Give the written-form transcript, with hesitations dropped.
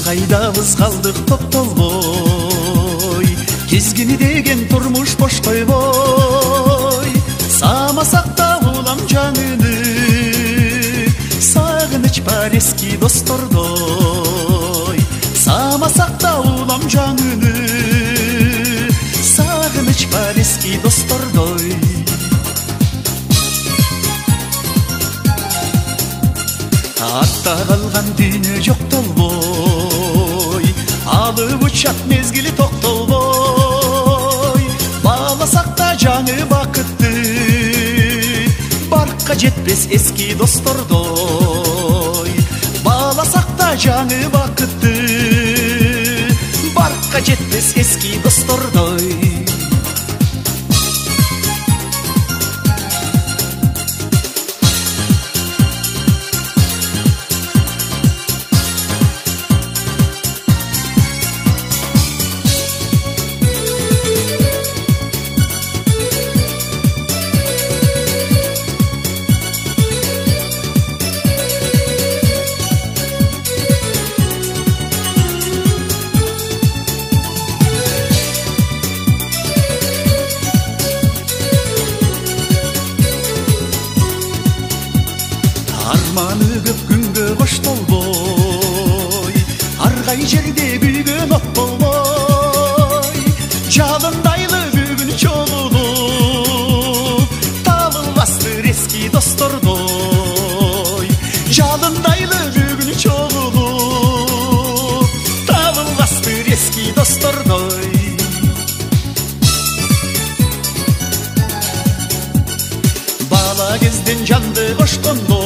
кайдабыз калдык токтолбой, кезгини деген турмуш бош койбой. Саамасак да улам жаңыны, сагыныч бар эски достордой. Саамасак да улам жаңыны, сагыныч бар эски достордой. Артта калган дүйнө жоктолбой, алып учат мезгили токтолбой. Бааласак да жаңы бакытты, баркка жетпес эски достордой. Бааласак да жаңы бакытты, баркка жетпес эски достордой. Арманы көп күнгө кош толбой, аргай жерде күйгөн от болбой. Жалындайлы бүгүн чогулуп, табылбастыр эски достордой. Жалындайлы бүгүн чогулуп, табылбастыр эски достордой. Бала кезден жанды кошкондо,